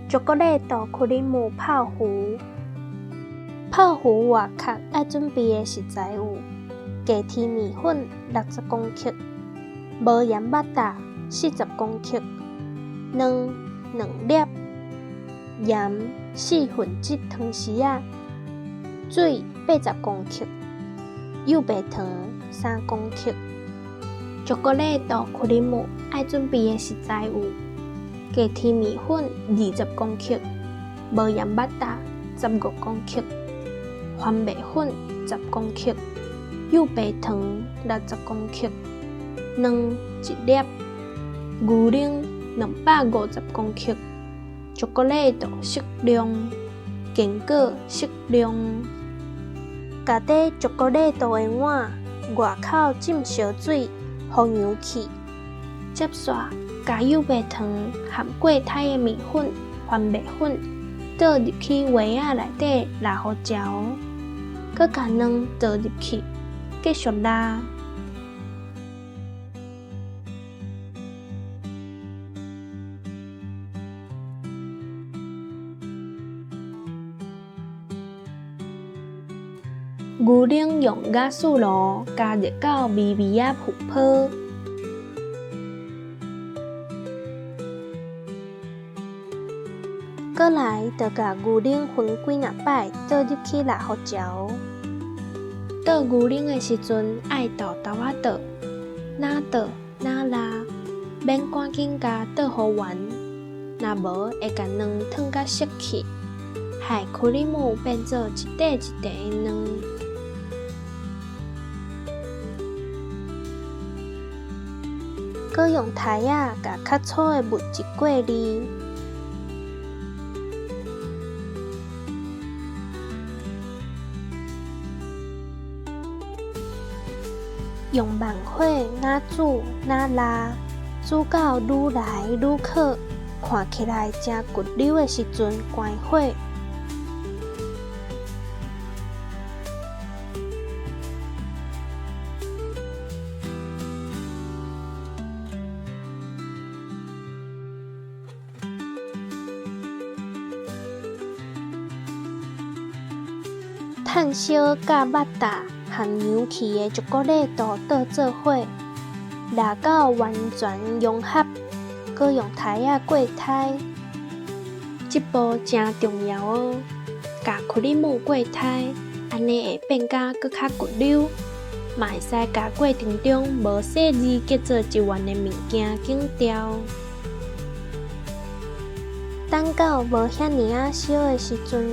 巧克力豆克里姆泡芙。泡芙外壳爱准备的食材有：鸡甜米粉60公克，无盐巴达40公克，卵2粒，盐4分之汤匙仔，水80公克，幼白糖3公克。巧克力豆克里姆爱准备的食材有：鸡甜米粉20公克，无盐巴达15公克，番麦粉10公克，幼白糖60公克，卵1粒，牛奶250公克，巧克力豆适量，坚果适量。家底巧克力豆的碗，外口浸烧水，予扬起。接煞加幼白糖含过胎的米粉、番麦粉倒入去锅仔内底拉好焦，搁加卵倒入去，继续拉。牛奶用压缩炉加热到微微仔浮泡。过来，就把牛奶分几若摆倒入去拉好焦。倒牛奶的时阵，爱豆豆仔倒，哪倒哪拉，免赶紧甲倒好完，若无会甲卵烫甲熟去，害克里姆变做一块一块的卵。搁用台仔甲较粗的木质过滤。用慢火哪煮哪拉，煮到愈来愈可，看起来正骨溜的时阵关火。炭烧甲麦达含扬起的巧克力豆倒做伙，拉到完全融合，搁用台仔过胎。这步真重要哦，甲克里姆过胎，安尼会变甲搁较骨溜，嘛会使甲过程中无细字结做一丸的物件紧掉。等到无遐尼啊烧的时阵，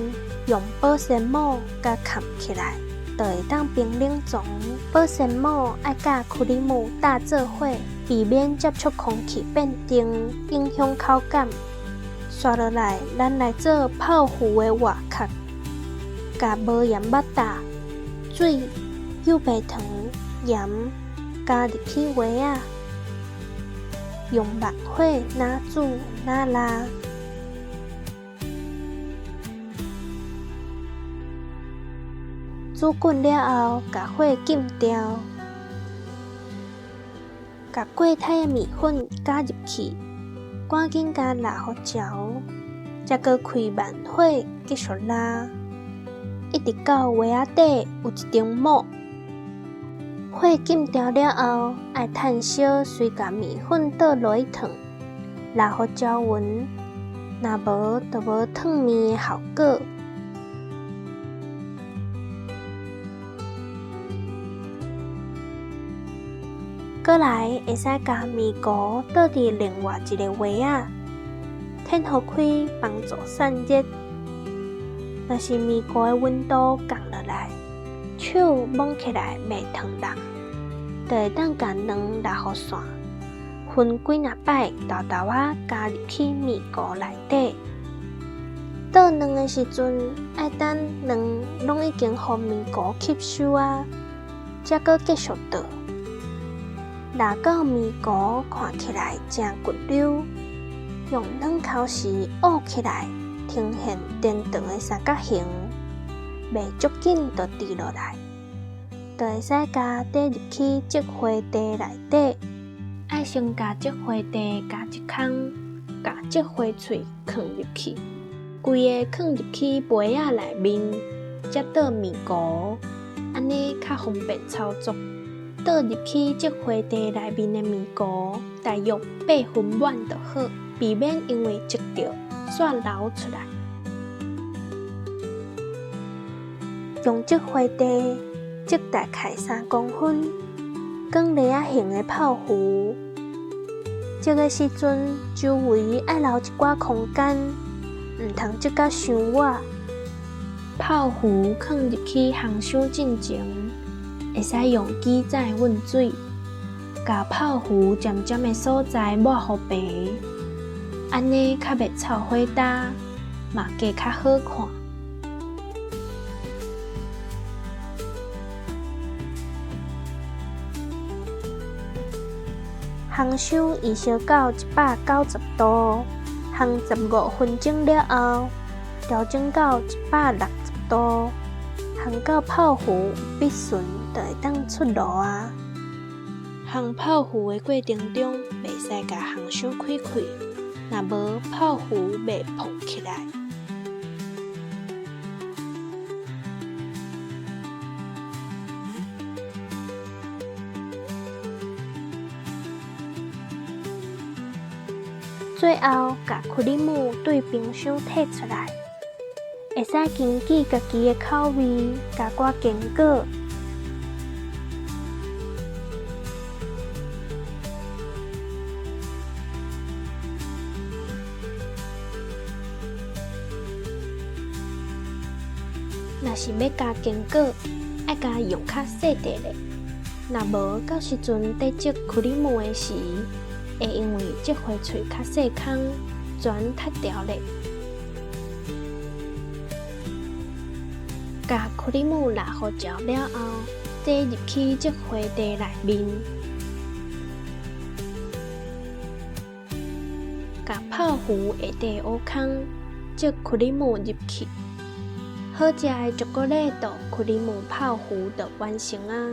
用保鲜膜甲盖起来，就会当冰冷藏。保鲜膜爱甲克里姆搭做伙，避免接触空气变硬，影响口感。刷落来，咱来做泡芙的外壳，甲无盐巴达、水、幼白糖、盐加入去锅仔，用慢火哪煮哪拉。煮滚了后，把火禁掉，把过胎的米粉加入去，赶紧甲拉好焦，再搁开慢火继续拉，一直到锅仔底有一层膜。火禁掉了后，爱炭烧，随甲米粉倒落去烫，拉好焦匀，若无就无烫面的效果。过来会使将面糊倒伫另外一个锅仔，天互开，帮助散热。若是面糊的温度降落来，手摸起来袂烫人，就会当将卵拉好散，分几若摆豆豆仔加入去面糊内底。倒卵的时阵，爱等卵拢已经互面糊吸收啊，才搁继续倒。拉到面糊看起来正骨溜，用软口时握起来，呈现颠长的三角形，袂足紧就滴落来，就会使加倒入去即花地内底。爱先加即花地加一空，甲这花喙放入去，规个放入去杯仔内面，才倒面糊，安尼较方便操作。倒入去这花茶内面的面糊，大约8分满就好，避免因为积着煞流出来。用这花茶积大概3公分，卷梨仔形的泡芙。这个时阵，周围爱留一寡空间，唔通积甲伤晏。泡芙放入去烘箱进前，会使用机仔温水，甲泡芙尖尖的所在抹互白，安尼较袂臭火焦，嘛加较好看。烘箱移烧到190度，烘15分钟了后，调整到160度，烘到泡芙必顺，就会当出炉啊。烘泡芙的过程中，袂使甲烘箱开开，若无泡芙袂膨起来。最后，甲克里姆对冰箱摕出来，会使根据家己的口味加寡坚果。若是要加坚果，爱加用较细块的。若无到时阵在积克里姆的时，会因为这花喙较细空，全塌掉咧。甲克里姆拉好焦了后，再入去这花茶内面，甲泡芙下底挖空，这克里姆入去，好食的巧克力豆克里姆泡芙就完成啊！